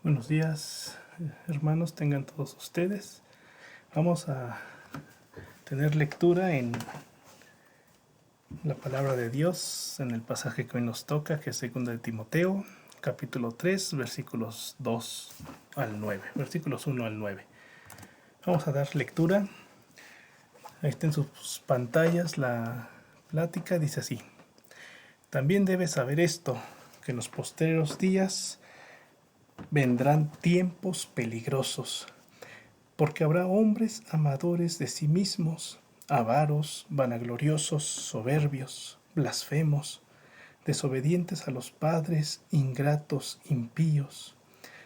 Buenos días, hermanos, tengan todos ustedes. Vamos a tener lectura en la palabra de Dios, en el pasaje que hoy nos toca, que es 2 de Timoteo, capítulo 3, versículos 2 al 9, versículos 1 al 9. Vamos a dar lectura. Ahí está en sus pantallas la plática, dice así. También debes saber esto, que en los postreros días vendrán tiempos peligrosos, porque habrá hombres amadores de sí mismos, avaros, vanagloriosos, soberbios, blasfemos, desobedientes a los padres, ingratos, impíos,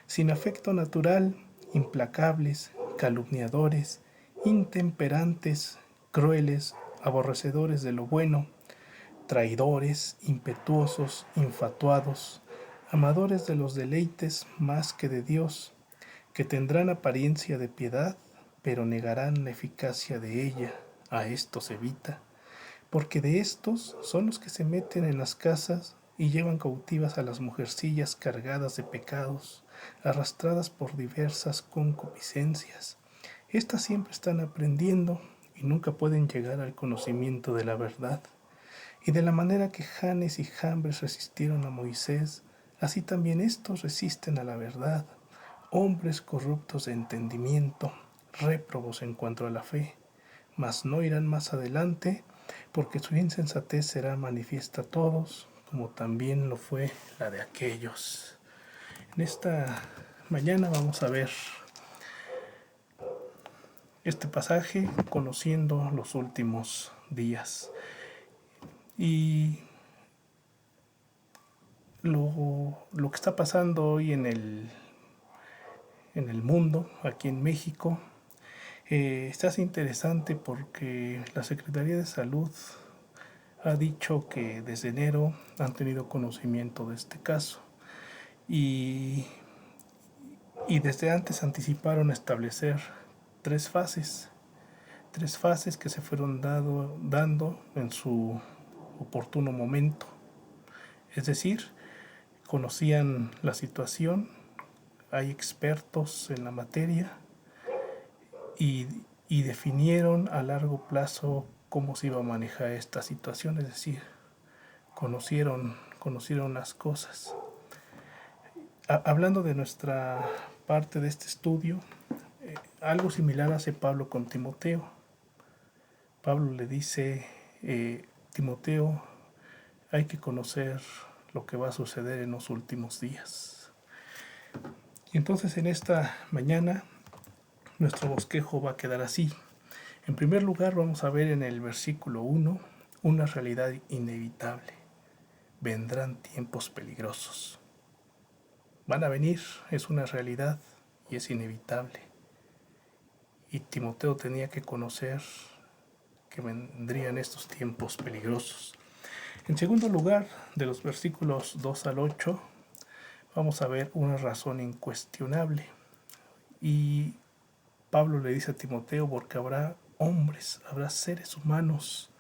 sin afecto natural, implacables, calumniadores, intemperantes, crueles, aborrecedores de lo bueno, traidores, impetuosos, infatuados, amadores de los deleites más que de Dios, que tendrán apariencia de piedad, pero negarán la eficacia de ella. A estos evita, porque de estos son los que se meten en las casas y llevan cautivas a las mujercillas cargadas de pecados, arrastradas por diversas concupiscencias. Estas siempre están aprendiendo y nunca pueden llegar al conocimiento de la verdad. Y de la manera que Janes y Jambres resistieron a Moisés, así también estos resisten a la verdad, hombres corruptos de entendimiento, réprobos en cuanto a la fe, mas no irán más adelante, porque su insensatez será manifiesta a todos, como también lo fue la de aquellos. En esta mañana vamos a ver este pasaje, conociendo los últimos días. Y lo que está pasando hoy en el mundo, aquí en México, está interesante porque la Secretaría de Salud ha dicho que desde enero han tenido conocimiento de este caso y, desde antes anticiparon establecer tres fases que se fueron dando en su oportuno momento. Es decir, conocían la situación, hay expertos en la materia y definieron a largo plazo cómo se iba a manejar esta situación, es decir, conocieron las cosas. Hablando de nuestra parte de este estudio, algo similar hace Pablo con Timoteo. Pablo le dice, Timoteo, hay que conocer lo que va a suceder en los últimos días. Y entonces en esta mañana nuestro bosquejo va a quedar así. En primer lugar vamos a ver en el versículo 1 una realidad inevitable. Vendrán tiempos peligrosos. Van a venir, es una realidad y es inevitable. Y Timoteo tenía que conocer que vendrían estos tiempos peligrosos. En segundo lugar, de los versículos 2 al 8, vamos a ver una razón incuestionable. Y Pablo le dice a Timoteo, porque habrá hombres, habrá seres humanos,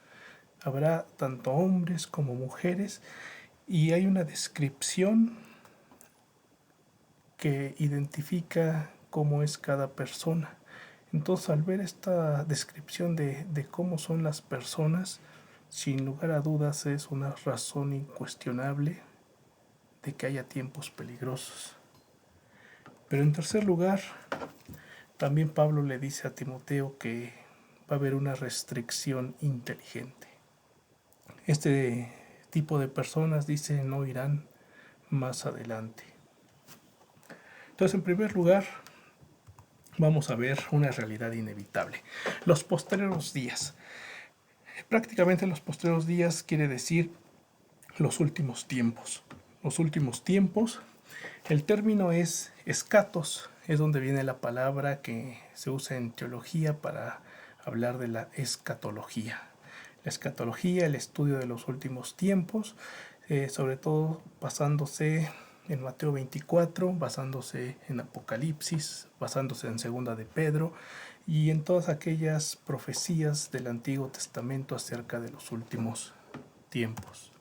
habrá tanto hombres como mujeres, y hay una descripción que identifica cómo es cada persona. Entonces, al ver esta descripción de cómo son las personas, sin lugar a dudas es una razón incuestionable de que haya tiempos peligrosos. Pero en tercer lugar, también Pablo le dice a Timoteo que va a haber una restricción inteligente. Este tipo de personas, dice, no irán más adelante. Entonces, en primer lugar, vamos a ver una realidad inevitable. Los postreros días. Prácticamente los postreros días quiere decir los últimos tiempos. Los últimos tiempos. El término es escatos, es donde viene la palabra que se usa en teología para hablar de la escatología. La escatología, el estudio de los últimos tiempos, sobre todo basándose en Mateo 24, basándose en Apocalipsis, basándose en Segunda de Pedro y en todas aquellas profecías del Antiguo Testamento acerca de los últimos tiempos.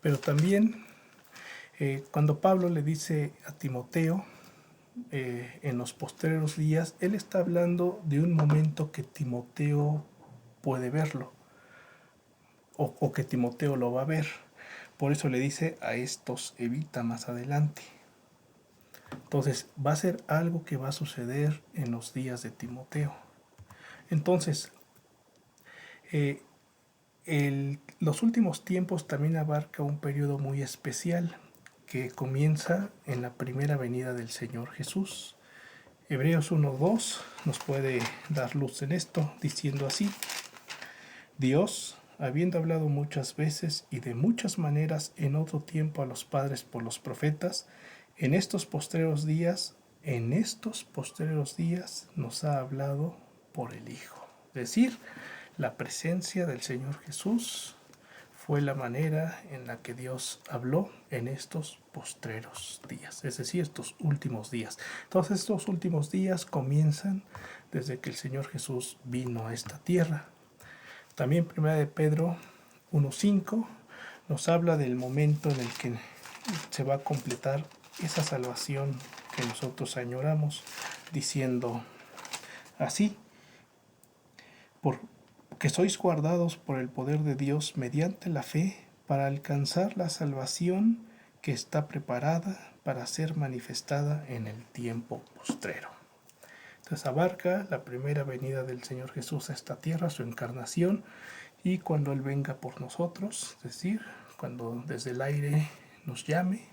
Pero también cuando Pablo le dice a Timoteo en los postreros días, él está hablando de un momento que Timoteo puede verlo, o que Timoteo lo va a ver. Por eso le dice: a estos evita más adelante. Entonces va a ser algo que va a suceder en los días de Timoteo. Entonces, los últimos tiempos también abarca un periodo muy especial que comienza en la primera venida del Señor Jesús. Hebreos 1:2 nos puede dar luz en esto, diciendo así: Dios, habiendo hablado muchas veces y de muchas maneras en otro tiempo a los padres por los profetas, en estos postreros días nos ha hablado por el Hijo. Es decir, la presencia del Señor Jesús fue la manera en la que Dios habló en estos postreros días, es decir, estos últimos días. Entonces, estos últimos días comienzan desde que el Señor Jesús vino a esta tierra. También 1 de Pedro 1:5 nos habla del momento en el que se va a completar esa salvación que nosotros añoramos, diciendo así: porque sois guardados por el poder de Dios mediante la fe para alcanzar la salvación que está preparada para ser manifestada en el tiempo postrero. Entonces abarca la primera venida del Señor Jesús a esta tierra, su encarnación, y cuando Él venga por nosotros, es decir, cuando desde el aire nos llame.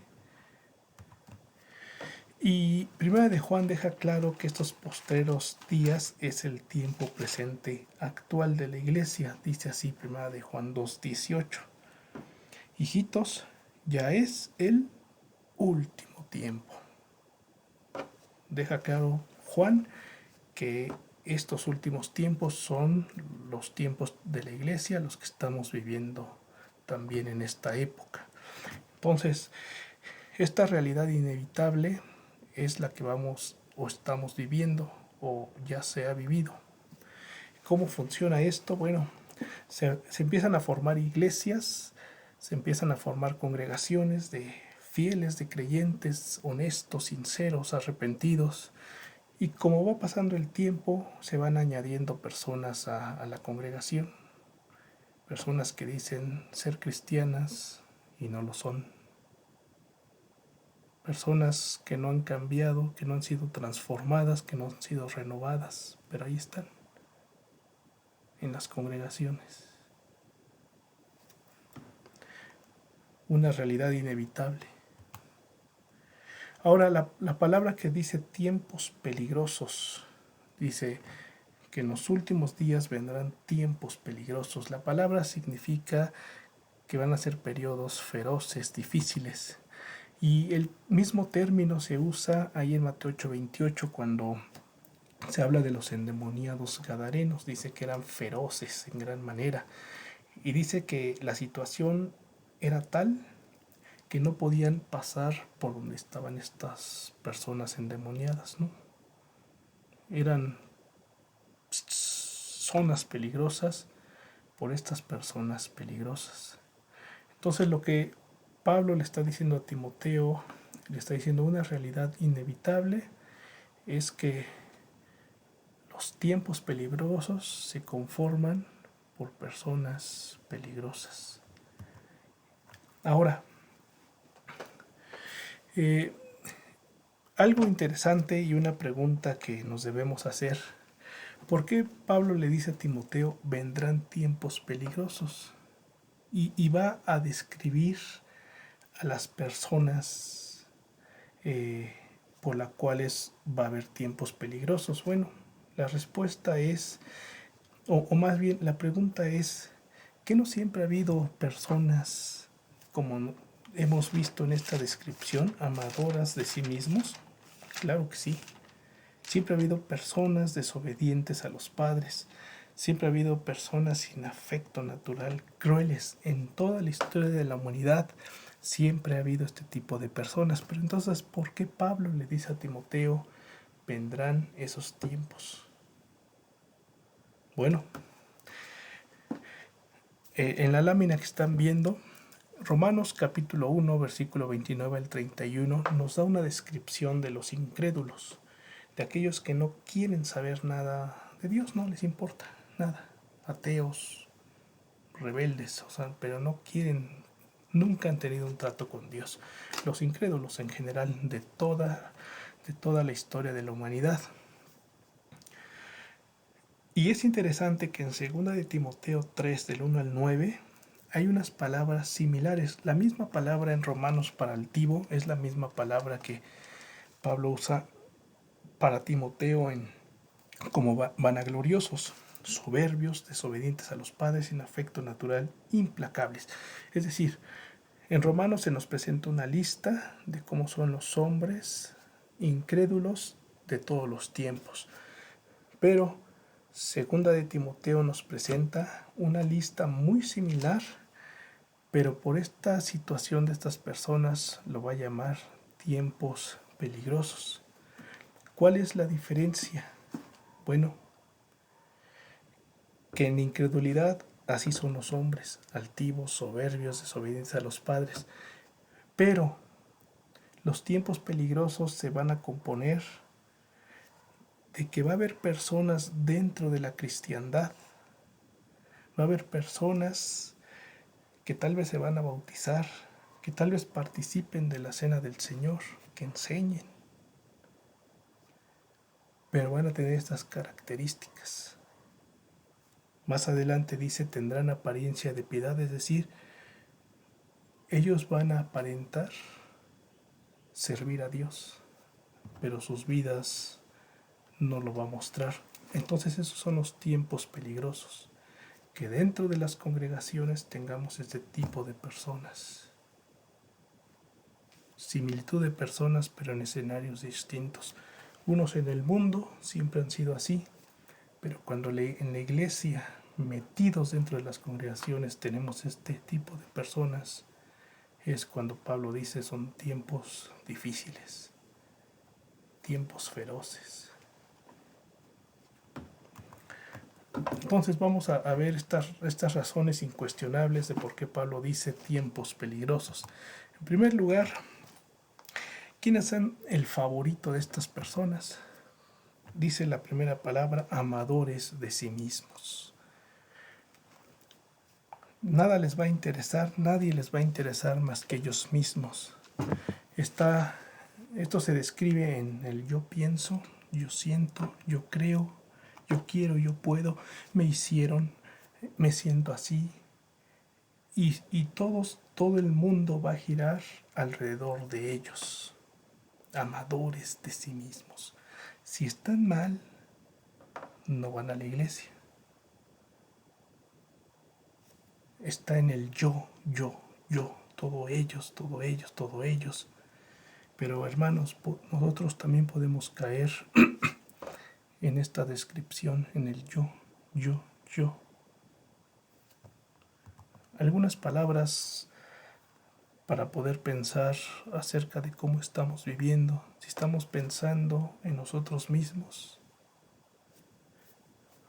Y Primera de Juan deja claro que estos postreros días es el tiempo presente actual de la iglesia. Dice así Primera de Juan 2:18: hijitos, ya es el último tiempo. Deja claro Juan que estos últimos tiempos son los tiempos de la iglesia, los que estamos viviendo también en esta época. Entonces, esta realidad inevitable es la que vamos o estamos viviendo o ya se ha vivido. ¿Cómo funciona esto? Bueno, se empiezan a formar iglesias, se empiezan a formar congregaciones de fieles, de creyentes honestos, sinceros, arrepentidos. Y como va pasando el tiempo, se van añadiendo personas a la congregación. Personas que dicen ser cristianas y no lo son. Personas que no han cambiado, que no han sido transformadas, que no han sido renovadas, pero ahí están, en las congregaciones. Una realidad inevitable. Ahora, la palabra que dice tiempos peligrosos, dice que en los últimos días vendrán tiempos peligrosos. La palabra significa que van a ser periodos feroces, difíciles. Y el mismo término se usa ahí en Mateo 8:28 cuando se habla de los endemoniados gadarenos. Dice que eran feroces en gran manera. Y dice que la situación era tal que no podían pasar por donde estaban estas personas endemoniadas, ¿no? Eran zonas peligrosas por estas personas peligrosas. Entonces lo que Pablo le está diciendo a Timoteo, le está diciendo una realidad inevitable, es que los tiempos peligrosos se conforman por personas peligrosas. Ahora, algo interesante y una pregunta que nos debemos hacer: ¿por qué Pablo le dice a Timoteo vendrán tiempos peligrosos? Y va a describir a las personas por las cuales va a haber tiempos peligrosos. Bueno, la respuesta es, o más bien la pregunta es, ¿que no siempre ha habido personas, como hemos visto en esta descripción, amadoras de sí mismos? Claro que sí. Siempre ha habido personas desobedientes a los padres. Siempre ha habido personas sin afecto natural, crueles. En toda la historia de la humanidad siempre ha habido este tipo de personas. Pero entonces, ¿por qué Pablo le dice a Timoteo, vendrán esos tiempos? Bueno, en la lámina que están viendo Romanos capítulo 1, versículo 29 al 31 nos da una descripción de los incrédulos, de aquellos que no quieren saber nada de Dios, no les importa nada, ateos, rebeldes, pero no quieren, nunca han tenido un trato con Dios. Los incrédulos en general de toda la historia de la humanidad. Y es interesante que en 2 de Timoteo 3, del 1 al 9, hay unas palabras similares. La misma palabra en Romanos para altivo es la misma palabra que Pablo usa para Timoteo como vanagloriosos, soberbios, desobedientes a los padres, sin afecto natural, implacables. Es decir, en Romanos se nos presenta una lista de cómo son los hombres incrédulos de todos los tiempos. Pero 2 de Timoteo nos presenta una lista muy similar, pero por esta situación de estas personas lo va a llamar tiempos peligrosos. ¿Cuál es la diferencia? Bueno, que en incredulidad así son los hombres, altivos, soberbios, desobedientes a los padres. Pero los tiempos peligrosos se van a componer de que va a haber personas dentro de la cristiandad, va a haber personas que tal vez se van a bautizar, que tal vez participen de la cena del Señor, que enseñen, pero van a tener estas características. Más adelante dice, tendrán apariencia de piedad, es decir, ellos van a aparentar servir a Dios, pero sus vidas no lo va a mostrar. Entonces esos son los tiempos peligrosos, que dentro de las congregaciones tengamos este tipo de personas. Similitud de personas, pero en escenarios distintos. Unos en el mundo siempre han sido así, pero cuando en la iglesia, metidos dentro de las congregaciones, tenemos este tipo de personas, es cuando Pablo dice son tiempos difíciles, tiempos feroces. Entonces vamos a ver estas razones incuestionables de por qué Pablo dice tiempos peligrosos. En primer lugar, ¿quiénes son el favorito de estas personas? Dice la primera palabra, amadores de sí mismos. Nada les va a interesar, nadie les va a interesar más que ellos mismos. Esto se describe en el yo pienso, yo siento, yo creo, yo quiero, yo puedo, me hicieron, me siento así. Y todo el mundo va a girar alrededor de ellos, amadores de sí mismos. Si están mal, no van a la iglesia. Está en el yo, todo ellos, todo ellos, todo ellos. Pero hermanos, nosotros también podemos caer en esta descripción, en el yo. Algunas palabras para poder pensar acerca de cómo estamos viviendo, si estamos pensando en nosotros mismos.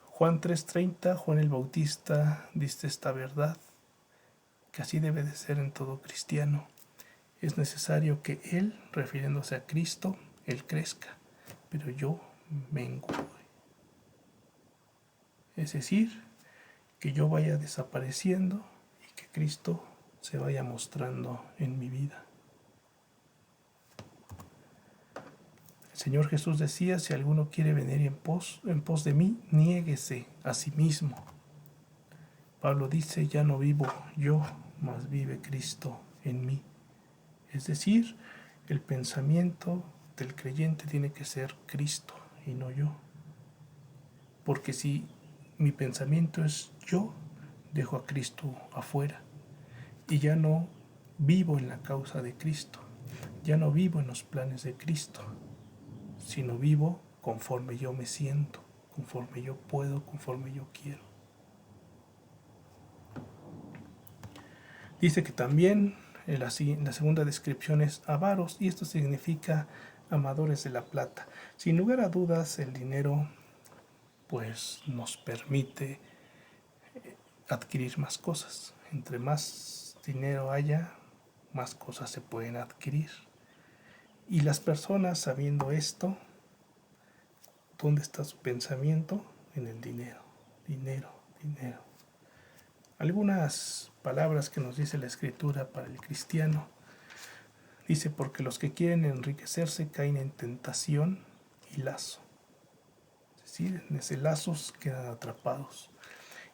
Juan 3:30, Juan el Bautista dice esta verdad, que así debe de ser en todo cristiano. Es necesario que Él, refiriéndose a Cristo, Él crezca, pero yo mengue. Es decir, que yo vaya desapareciendo y que Cristo se vaya mostrando en mi vida. El Señor Jesús decía, si alguno quiere venir en pos de mí, niéguese a sí mismo. Pablo dice, ya no vivo yo, mas vive Cristo en mí. Es decir, el pensamiento del creyente tiene que ser Cristo y no yo. Porque si mi pensamiento es yo, dejo a Cristo afuera y ya no vivo en la causa de Cristo, ya no vivo en los planes de Cristo, sino vivo conforme yo me siento, conforme yo puedo, conforme yo quiero. Dice que también la segunda descripción es avaros, y esto significa amadores de la plata. Sin lugar a dudas, el dinero pues nos permite adquirir más cosas. Entre más dinero haya, más cosas se pueden adquirir. Y las personas, sabiendo esto, ¿dónde está su pensamiento? En el dinero, dinero, dinero. Algunas palabras que nos dice la Escritura para el cristiano. Dice, porque los que quieren enriquecerse caen en tentación y lazo. Es decir, en ese lazo quedan atrapados.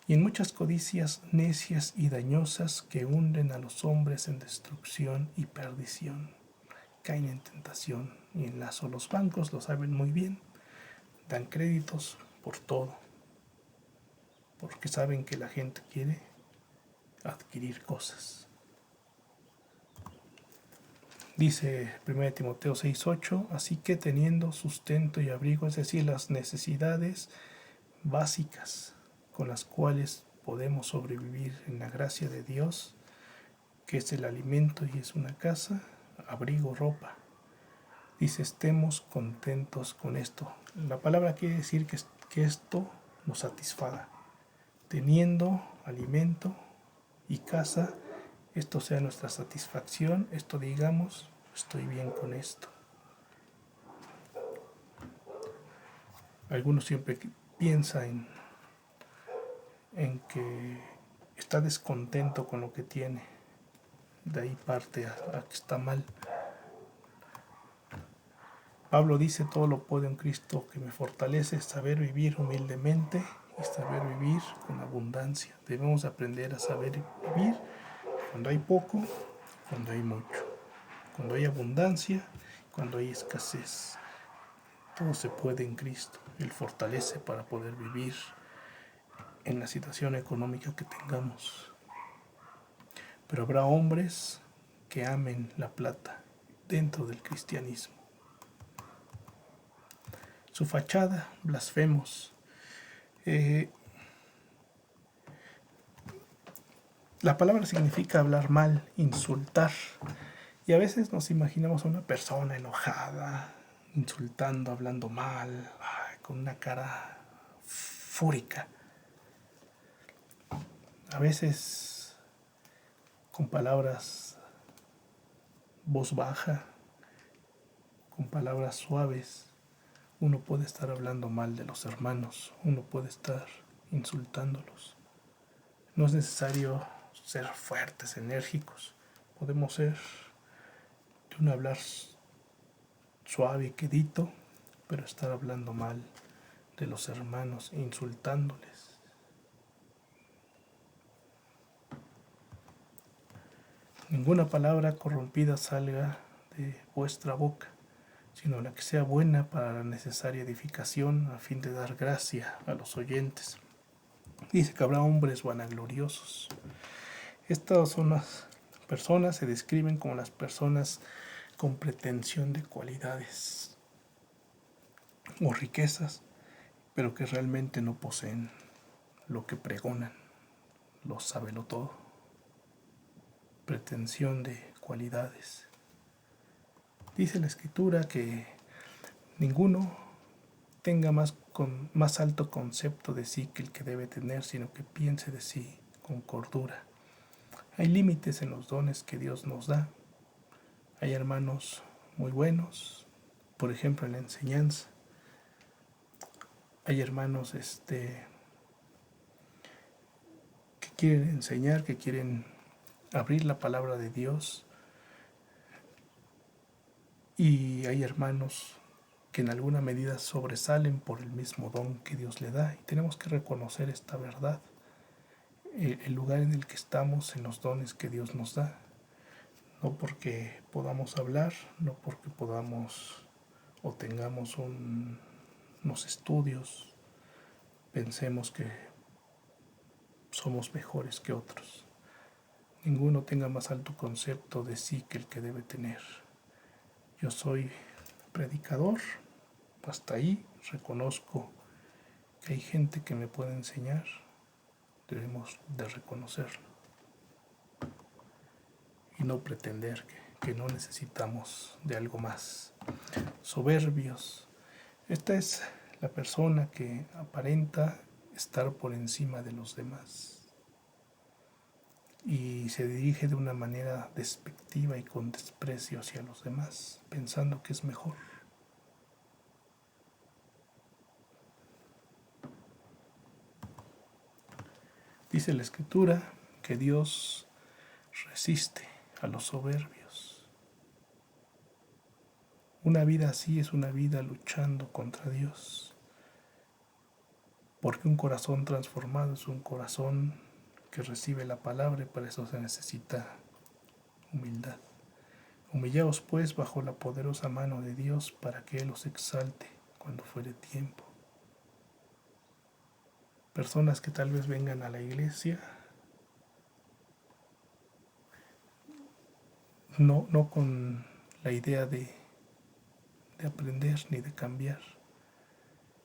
Y en muchas codicias necias y dañosas que hunden a los hombres en destrucción y perdición. Caen en tentación y en lazo. Los bancos lo saben muy bien. Dan créditos por todo. Porque saben que la gente quiere adquirir cosas. Dice 1 Timoteo 6:8, así que teniendo sustento y abrigo, es decir, las necesidades básicas con las cuales podemos sobrevivir en la gracia de Dios, que es el alimento y es una casa, abrigo, ropa. Dice, estemos contentos con esto. La palabra quiere decir que esto nos satisfaga. Teniendo alimento y casa, esto sea nuestra satisfacción, esto digamos, estoy bien con esto. Algunos siempre piensan en que está descontento con lo que tiene, de ahí parte a que está mal. Pablo dice, todo lo puedo en Cristo que me fortalece, saber vivir humildemente y saber vivir con abundancia. Debemos aprender a saber vivir cuando hay poco, cuando hay mucho, cuando hay abundancia, cuando hay escasez. Todo se puede en Cristo. Él fortalece para poder vivir en la situación económica que tengamos. Pero habrá hombres que amen la plata dentro del cristianismo. Su fachada, blasfemos. La palabra significa hablar mal, insultar. Y a veces nos imaginamos a una persona enojada, insultando, hablando mal, con una cara fúrica. A veces con palabras, voz baja, con palabras suaves, uno puede estar hablando mal de los hermanos, uno puede estar insultándolos. No es necesario ser fuertes, enérgicos. Podemos ser de un hablar suave y quedito, pero estar hablando mal de los hermanos, insultándoles. Ninguna palabra corrompida salga de vuestra boca, sino la que sea buena para la necesaria edificación a fin de dar gracia a los oyentes. Dice que habrá hombres vanagloriosos. Estas son las personas, se describen como las personas con pretensión de cualidades o riquezas, pero que realmente no poseen lo que pregonan, lo sábelo todo. Pretensión de cualidades. Dice la Escritura que ninguno tenga más alto concepto de sí que el que debe tener, sino que piense de sí con cordura. Hay límites en los dones que Dios nos da. Hay hermanos muy buenos, por ejemplo en la enseñanza. Hay hermanos que quieren enseñar, que quieren abrir la palabra de Dios. Y hay hermanos que en alguna medida sobresalen por el mismo don que Dios le da. Y tenemos que reconocer esta verdad, el lugar en el que estamos, en los dones que Dios nos da. No porque podamos hablar, no porque podamos o tengamos unos estudios, pensemos que somos mejores que otros. Ninguno tenga más alto concepto de sí que el que debe tener. Yo soy predicador, hasta ahí reconozco que hay gente que me puede enseñar, debemos de reconocerlo y no pretender que no necesitamos de algo más. Soberbios. Esta es la persona que aparenta estar por encima de los demás. y se dirige de una manera despectiva y con desprecio hacia los demás, pensando que es mejor. Dice la Escritura que Dios resiste a los soberbios. Una vida así es una vida luchando contra Dios, porque un corazón transformado es un corazón que recibe la palabra y para eso se necesita humildad. Humillaos pues bajo la poderosa mano de Dios para que Él os exalte cuando fuere tiempo. Personas que tal vez vengan a la iglesia no con la idea de aprender ni de cambiar.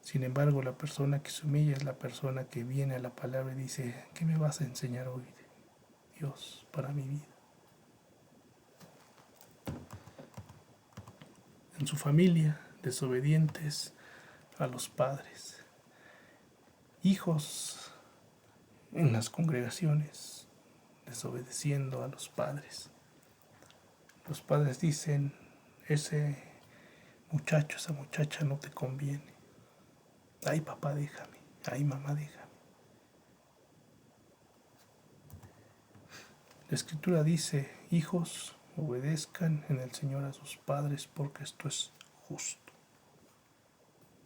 Sin embargo, la persona que se humilla es la persona que viene a la palabra y dice: ¿qué me vas a enseñar hoy, Dios, para mi vida? En su familia, desobedientes a los padres. Hijos en las congregaciones, desobedeciendo a los padres. Los padres dicen: ese muchacho, esa muchacha no te conviene. Ay, papá, déjame. Ay, mamá, déjame. La Escritura dice: hijos, obedezcan en el Señor a sus padres, porque esto es justo.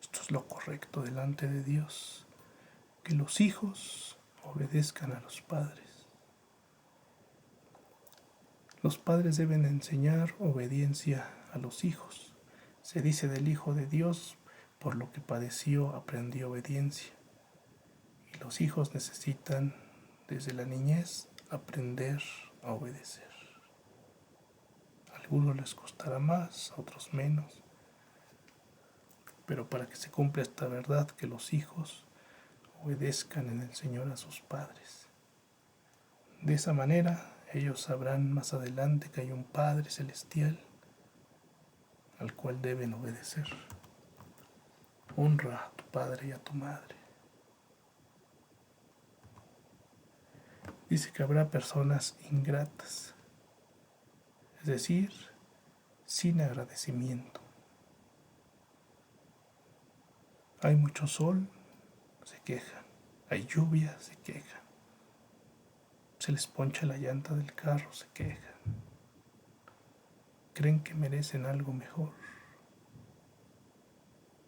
Esto es lo correcto delante de Dios, que los hijos obedezcan a los padres. Los padres deben enseñar obediencia a los hijos. Se dice del Hijo de Dios: por lo que padeció, aprendió obediencia. Y los hijos necesitan, desde la niñez, aprender a obedecer. A algunos les costará más, a otros menos. Pero para que se cumpla esta verdad, que los hijos obedezcan en el Señor a sus padres. De esa manera, ellos sabrán más adelante que hay un Padre celestial al cual deben obedecer. Honra a tu padre y a tu madre. Dice que habrá personas ingratas, es decir, sin agradecimiento. Hay mucho sol, se quejan. Hay lluvia, se quejan. Se les poncha la llanta del carro, se quejan. Creen que merecen algo mejor.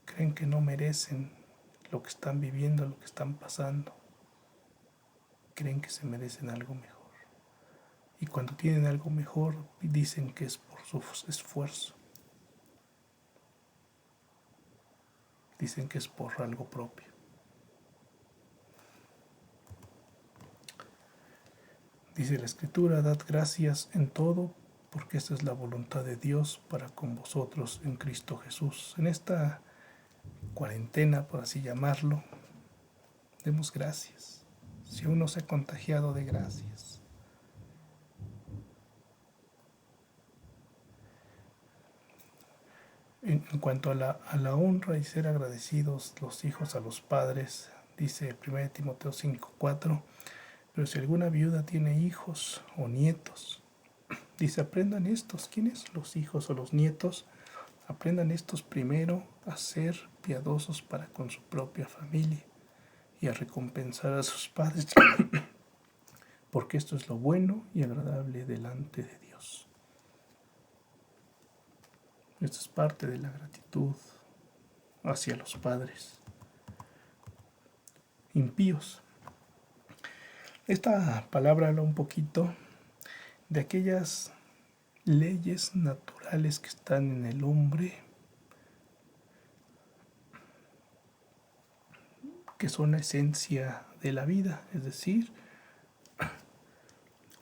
Creen que no merecen lo que están viviendo, lo que están pasando. Creen que se merecen algo mejor. Y cuando tienen algo mejor, dicen que es por su esfuerzo. Dicen que es por algo propio. Dice la Escritura: dad gracias en todo, porque esta es la voluntad de Dios para con vosotros en Cristo Jesús. En esta cuarentena, por así llamarlo, demos gracias. Si uno se ha contagiado, de gracias. En cuanto a la honra y ser agradecidos los hijos a los padres, dice 1 Timoteo 5:4, pero si alguna viuda tiene hijos o nietos, dice: aprendan estos. ¿Quiénes? Los hijos o los nietos. Aprendan estos primero a ser piadosos para con su propia familia y a recompensar a sus padres, porque esto es lo bueno y agradable delante de Dios. Esto es parte de la gratitud hacia los padres. Impíos. Esta palabra habla un poquito de aquellas leyes naturales que están en el hombre, que son la esencia de la vida, es decir,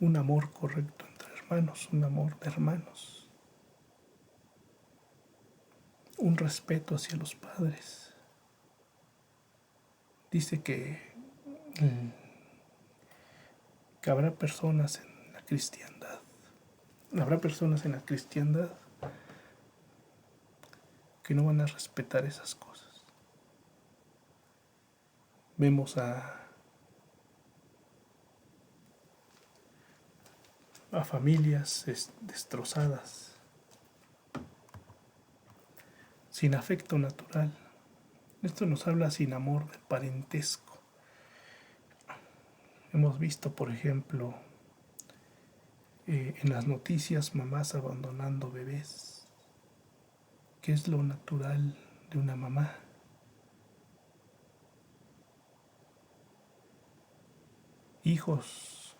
un amor correcto entre hermanos, un amor de hermanos, un respeto hacia los padres. Dice que habrá personas en la cristiandad. Habrá personas en la cristiandad que no van a respetar esas cosas. Vemos a a familias destrozadas, sin afecto natural. Esto nos habla sin amor de parentesco. Hemos visto, por ejemplo, en las noticias mamás abandonando bebés. ¿Qué es lo natural de una mamá? Hijos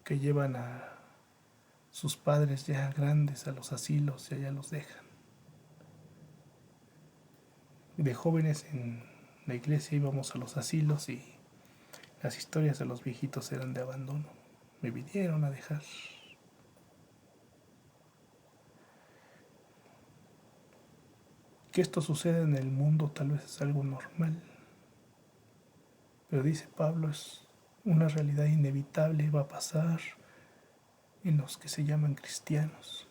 que llevan a sus padres ya grandes a los asilos y allá los dejan. De jóvenes en la iglesia íbamos a los asilos y las historias de los viejitos eran de abandono. Me vinieron a dejar. Que esto suceda en el mundo tal vez es algo normal, pero dice Pablo, es una realidad inevitable, va a pasar en los que se llaman cristianos.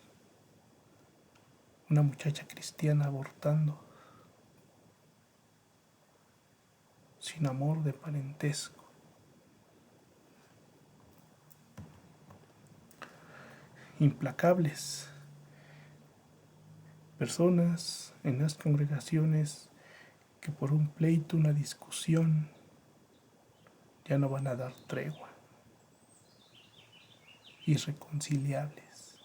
Una muchacha cristiana abortando, sin amor de parentesco. Implacables. Personas en las congregaciones que por un pleito, una discusión, ya no van a dar tregua. Irreconciliables.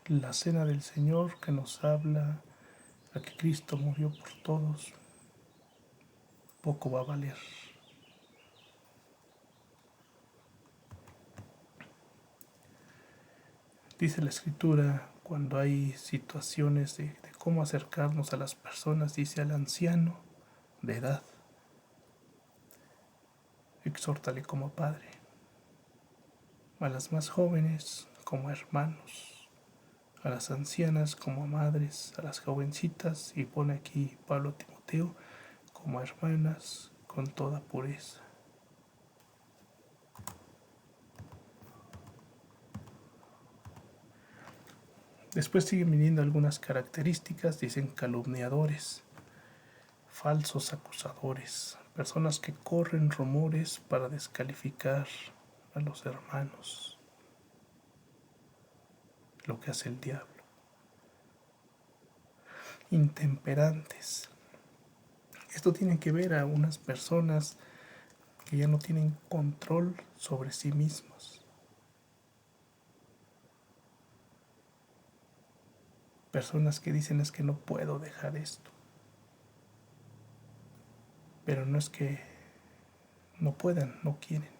La cena del Señor que nos habla a que Cristo murió por todos, poco va a valer. Dice la Escritura, cuando hay situaciones de cómo acercarnos a las personas, dice al anciano de edad, exhórtale como padre, a las más jóvenes como hermanos, a las ancianas como madres, a las jovencitas, y pone aquí Pablo a Timoteo, como hermanas con toda pureza. Después siguen viniendo algunas características, dicen calumniadores, falsos acusadores, personas que corren rumores para descalificar a los hermanos, lo que hace el diablo. Intemperantes. Esto tiene que ver a unas personas que ya no tienen control sobre sí mismos. Personas que dicen es que no puedo dejar esto. Pero no es que no puedan, no quieren.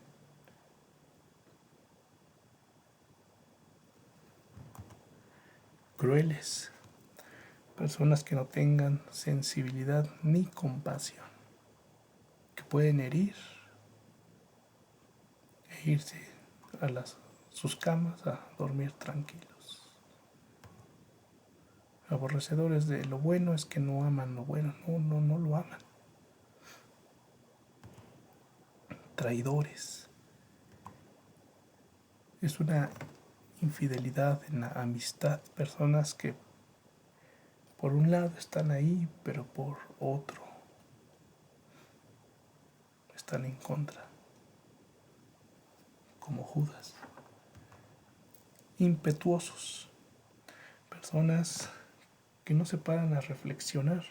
Crueles. Personas que no tengan sensibilidad ni compasión. Que pueden herir e irse a sus camas a dormir tranquilos. Aborrecedores de lo bueno es que no aman lo bueno, no lo aman. Traidores. Es una infidelidad en la amistad, personas que por un lado están ahí, pero por otro están en contra, como Judas. Impetuosos, personas que no se paran a reflexionar,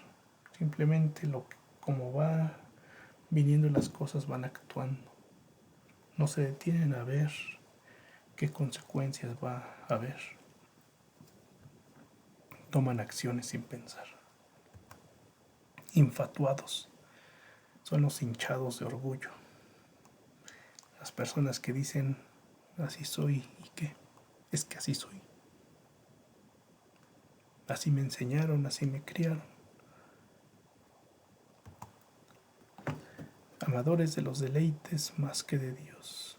simplemente como va viniendo las cosas van actuando, no se detienen a ver qué consecuencias va a haber, toman acciones sin pensar. Infatuados son los hinchados de orgullo, las personas que dicen así soy y qué, es que así soy, así me enseñaron, así me criaron. Amadores de los deleites más que de Dios.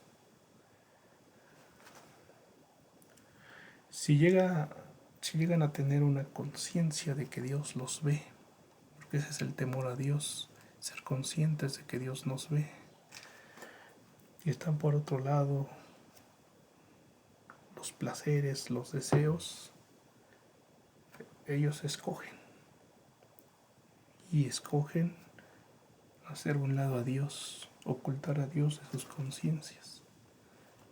Si llegan a tener una conciencia de que Dios los ve, porque ese es el temor a Dios, ser conscientes de que Dios nos ve, y están por otro lado los placeres, los deseos, ellos escogen y escogen hacer un lado a Dios ocultar a Dios de sus conciencias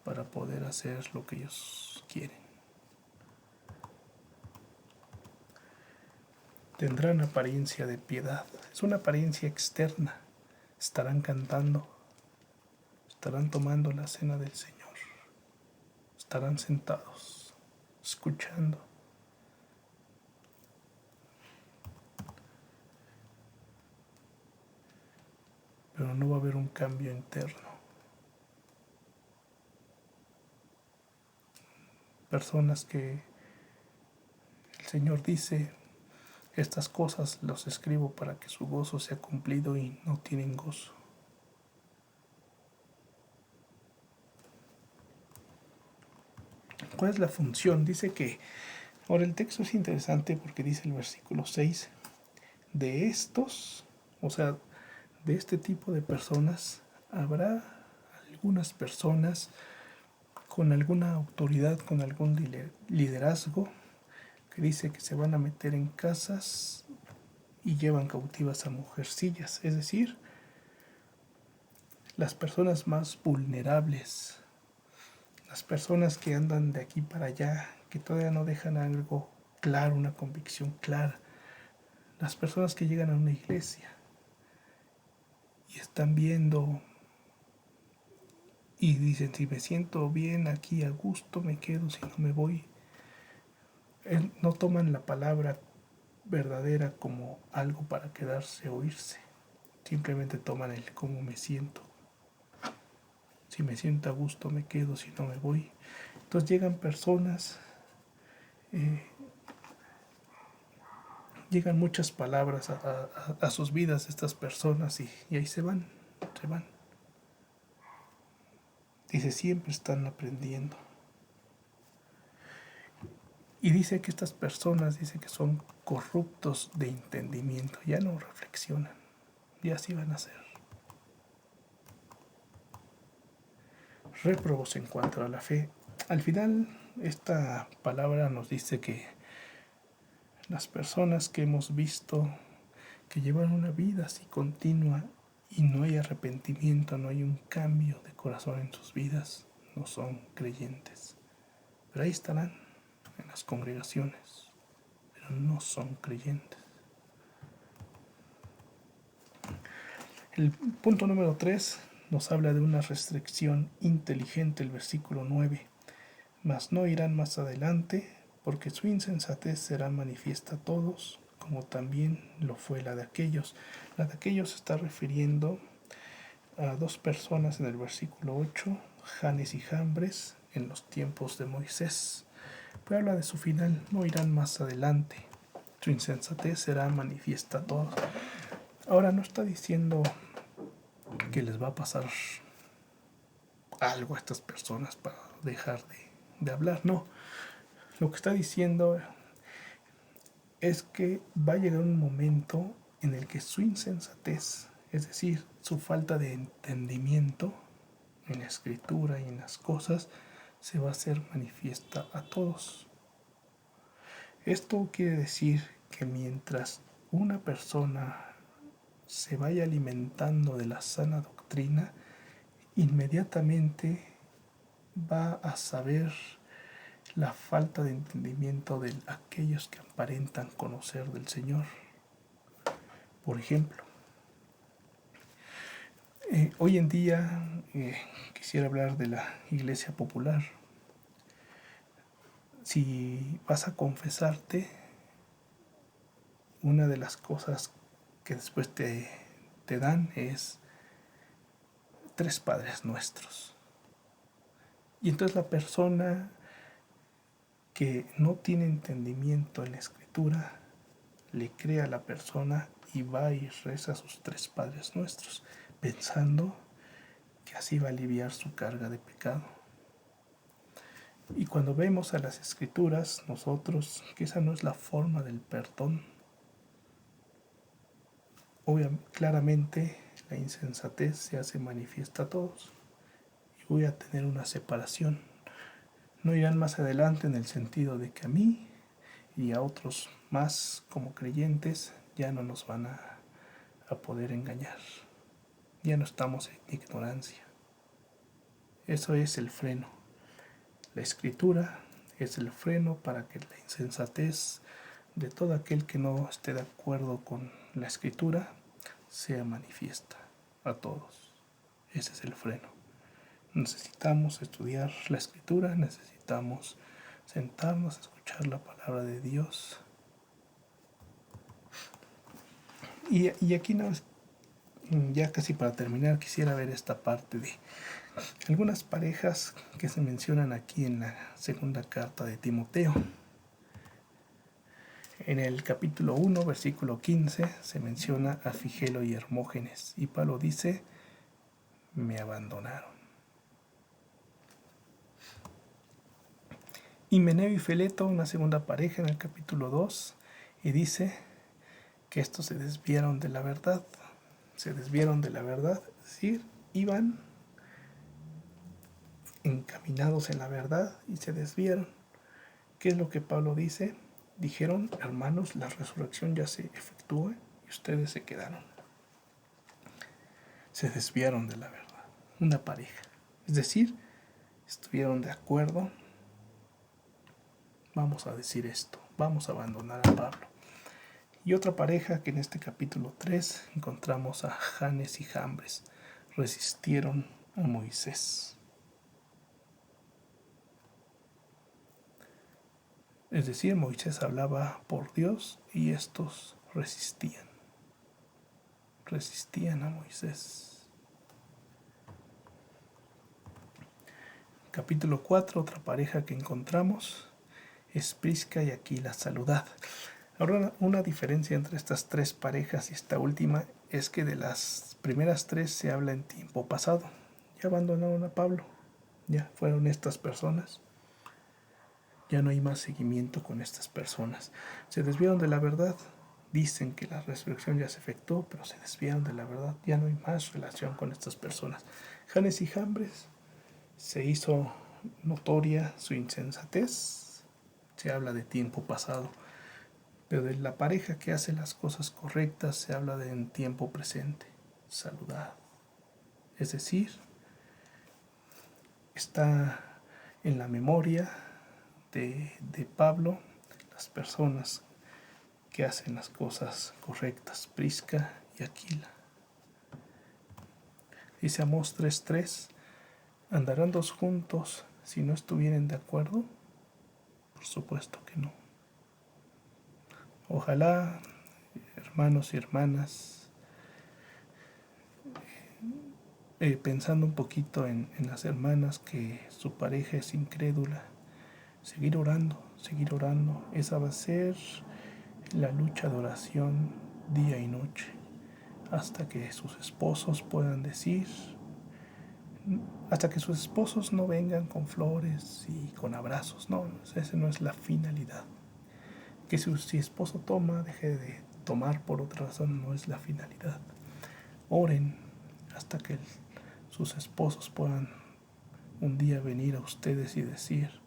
para poder hacer lo que ellos quieren. Tendrán apariencia de piedad, es una apariencia externa. Estarán cantando, estarán tomando la cena del Señor, estarán sentados, escuchando. Pero no va a haber un cambio interno. Personas que el Señor dice, estas cosas los escribo para que su gozo sea cumplido, y no tienen gozo. ¿Cuál es la función? Dice que, ahora el texto es interesante porque dice el versículo 6, de estos, o sea, de este tipo de personas, habrá algunas personas con alguna autoridad, con algún liderazgo, que dice que se van a meter en casas y llevan cautivas a mujercillas, es decir, las personas más vulnerables, las personas que andan de aquí para allá, que todavía no dejan algo claro, una convicción clara, las personas que llegan a una iglesia y están viendo y dicen, si me siento bien aquí a gusto, me quedo, si no me voy. No toman la palabra verdadera como algo para quedarse o irse. Simplemente toman el cómo me siento. Si me siento a gusto, me quedo, si no me voy. Entonces llegan personas, llegan muchas palabras a sus vidas de estas personas, y ahí se van. Dice, siempre están aprendiendo. Y dice que estas personas, dice que son corruptos de entendimiento, ya no reflexionan, ya así van a ser. Réprobos en cuanto a la fe. Al final, esta palabra nos dice que las personas que hemos visto que llevan una vida así continua y no hay arrepentimiento, no hay un cambio de corazón en sus vidas, no son creyentes. Pero ahí estarán en las congregaciones, pero no son creyentes. El punto número 3 nos habla de una restricción inteligente, el versículo 9. Mas no irán más adelante, porque su insensatez será manifiesta a todos, como también lo fue la de aquellos. La de aquellos se está refiriendo a dos personas en el versículo 8, Janes y Jambres, en los tiempos de Moisés. Pero habla de su final, no irán más adelante, su insensatez será manifiesta a todos. Ahora no está diciendo que les va a pasar algo a estas personas para dejar de hablar, no. Lo que está diciendo es que va a llegar un momento en el que su insensatez, es decir, su falta de entendimiento en la escritura y en las cosas, se va a hacer manifiesta a todos. Esto quiere decir que mientras una persona se vaya alimentando de la sana doctrina, inmediatamente va a saber la falta de entendimiento de aquellos que aparentan conocer del Señor. Por ejemplo, hoy en día quisiera hablar de la iglesia popular. Si vas a confesarte, una de las cosas que después te dan es 3 Padres Nuestros. Y entonces la persona que no tiene entendimiento en la escritura le cree a la persona y va y reza sus 3 Padres Nuestros, pensando que así va a aliviar su carga de pecado. Y cuando vemos a las escrituras, nosotros, que esa no es la forma del perdón, obviamente, claramente la insensatez se hace manifiesta a todos y voy a tener una separación. No irán más adelante en el sentido de que a mí y a otros más como creyentes ya no nos van a poder engañar. ya no estamos en ignorancia. Eso es el freno. La escritura es el freno para que la insensatez de todo aquel que no esté de acuerdo con la escritura sea manifiesta a todos. Ese es el freno. Necesitamos estudiar la escritura, necesitamos sentarnos a escuchar la palabra de Dios. Y aquí no, ya casi para terminar, quisiera ver esta parte de algunas parejas que se mencionan aquí en la segunda carta de Timoteo. En el capítulo 1, versículo 15, se menciona a Figelo y Hermógenes, y Pablo dice, me abandonaron. Himeneo y Fileto, una segunda pareja en el capítulo 2, y dice que estos se desviaron de la verdad. Se desviaron de la verdad, es decir, iban encaminados en la verdad y se desviaron. ¿Qué es lo que Pablo dice? Dijeron, hermanos, la resurrección ya se efectúa y ustedes se quedaron. Se desviaron de la verdad. Una pareja. Es decir, estuvieron de acuerdo. Vamos a decir esto. Vamos a abandonar a Pablo. Y otra pareja que en este capítulo 3 encontramos a Janes y Jambres. Resistieron a Moisés. Es decir, Moisés hablaba por Dios y estos resistían. Resistían a Moisés. Capítulo 4, otra pareja que encontramos es Prisca y Aquila. Saludad. Ahora, una diferencia entre estas tres parejas y esta última es que de las primeras tres se habla en tiempo pasado. Ya abandonaron a Pablo, ya fueron estas personas. Ya no hay más seguimiento con estas personas. Se desviaron de la verdad. Dicen que la resurrección ya se efectuó, pero se desviaron de la verdad. Ya no hay más relación con estas personas. Janes y Jambres, se hizo notoria su insensatez. Se habla de tiempo pasado. Pero de la pareja que hace las cosas correctas se habla de en tiempo presente. Saludad. Es decir, está en la memoria de Pablo las personas que hacen las cosas correctas, Prisca y Aquila. Dice Amós 3:3, ¿andarán dos juntos si no estuvieren de acuerdo? Por supuesto que no. Ojalá, hermanos y hermanas, pensando un poquito en las hermanas que su pareja es incrédula, seguir orando, seguir orando. Esa va a ser la lucha de oración día y noche, hasta que sus esposos puedan decir, hasta que sus esposos no vengan con flores y con abrazos. No, esa no es la finalidad. Que si esposo toma, deje de tomar por otra razón, no es la finalidad. Oren hasta que sus esposos puedan un día venir a ustedes y decir,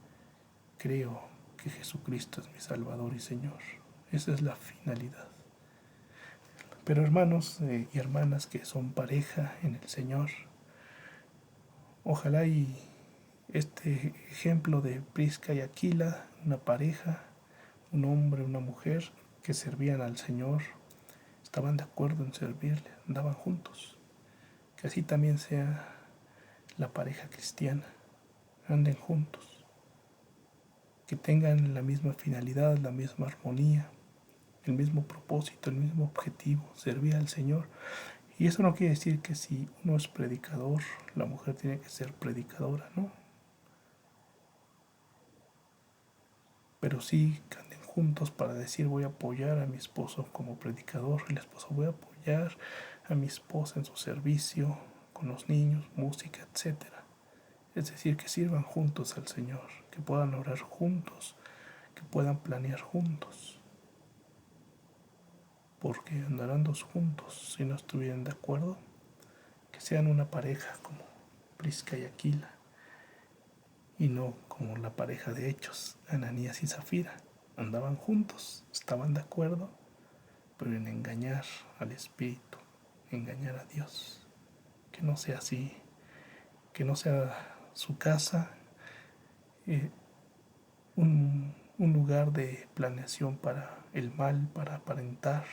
creo que Jesucristo es mi Salvador y Señor. Esa es la finalidad. Pero hermanos y hermanas que son pareja en el Señor, ojalá y este ejemplo de Prisca y Aquila, una pareja, un hombre, una mujer que servían al Señor, estaban de acuerdo en servirle, andaban juntos. Que así también sea la pareja cristiana, anden juntos, que tengan la misma finalidad, la misma armonía, el mismo propósito, el mismo objetivo, servir al Señor. Y eso no quiere decir que si uno es predicador, la mujer tiene que ser predicadora, ¿no? Pero sí que anden juntos para decir voy a apoyar a mi esposo como predicador, el esposo voy a apoyar a mi esposa en su servicio, con los niños, música, etc. Es decir, que sirvan juntos al Señor, que puedan orar juntos, que puedan planear juntos. Porque andarán dos juntos si no estuvieran de acuerdo, que sean una pareja como Prisca y Aquila, y no como la pareja de Hechos, Ananías y Zafira. Andaban juntos, estaban de acuerdo, pero en engañar al Espíritu, engañar a Dios. que no sea así, que no sea su casa un lugar de planeación para el mal, para aparentar,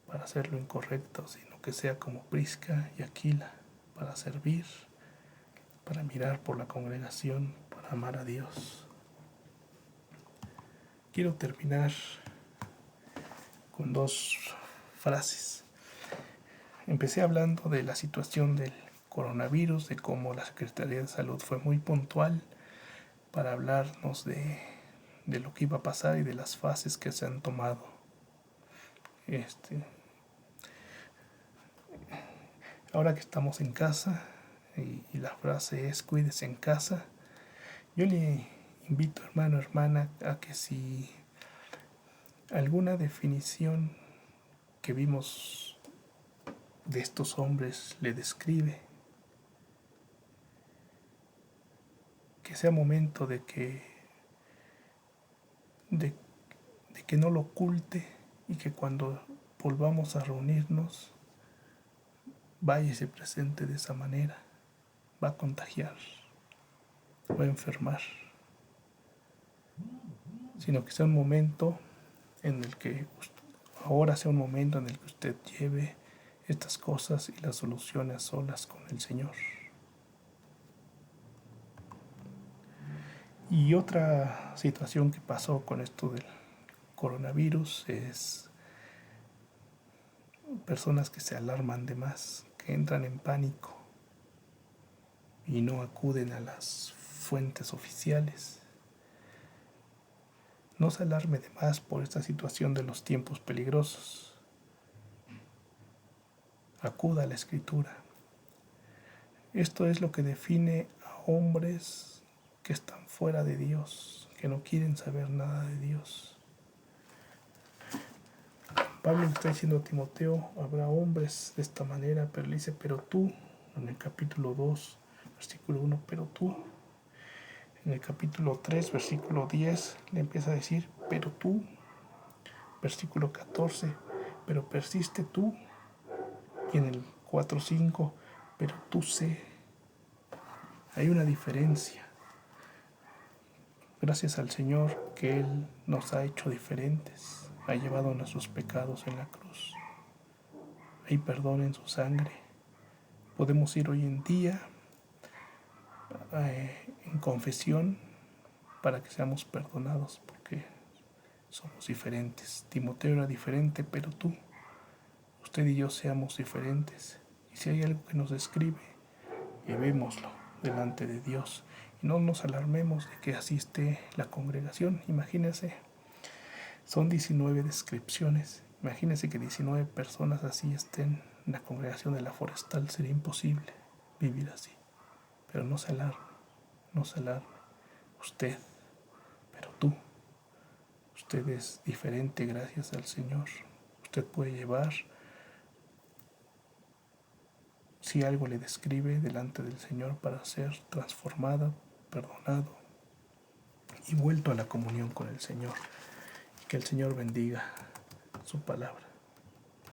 para hacer lo incorrecto, sino que sea como Prisca y Aquila, para servir, para mirar por la congregación, para amar a Dios. Quiero terminar con 2 frases. Empecé hablando de la situación del coronavirus, de cómo la Secretaría de Salud fue muy puntual para hablarnos de lo que iba a pasar y de las fases que se han tomado. Ahora que estamos en casa, y la frase es cuídese en casa, yo le invito, hermano, hermana, a que si alguna definición que vimos de estos hombres le describe, que sea momento de que no lo oculte y que cuando volvamos a reunirnos vaya y se presente de esa manera. Va a contagiar, va a enfermar, sino que sea un momento en el que ahora sea un momento en el que usted lleve estas cosas y las solucione a solas con el Señor. Y otra situación que pasó con esto del coronavirus es personas que se alarman de más, que entran en pánico y no acuden a las fuentes oficiales. No se alarme de más por esta situación de los tiempos peligrosos. Acuda a la Escritura. Esto es lo que define a hombres que están fuera de Dios, que no quieren saber nada de Dios. Pablo le está diciendo a Timoteo, habrá hombres de esta manera, pero le dice, pero tú, en el capítulo 2, versículo 1, pero tú. En el capítulo 3, versículo 10, le empieza a decir, pero tú. Versículo 14, pero persiste tú. Y en el 4:5, pero tú sé. Hay una diferencia. Gracias al Señor que Él nos ha hecho diferentes. Ha llevado nuestros pecados en la cruz. Hay perdón en su sangre. Podemos ir hoy en día en confesión para que seamos perdonados porque somos diferentes. Timoteo era diferente, pero usted y yo seamos diferentes. Y si hay algo que nos describe, llevémoslo delante de Dios. Y no nos alarmemos de que así esté la congregación. Imagínense, son 19 descripciones. Imagínense que 19 personas así estén en la congregación de la Forestal. Sería imposible vivir así. Pero no se alarme, no se alarme. Usted, pero usted es diferente gracias al Señor. Usted puede llevar, si algo le describe, delante del Señor para ser transformado, perdonado y vuelto a la comunión con el Señor. Y que el Señor bendiga su palabra.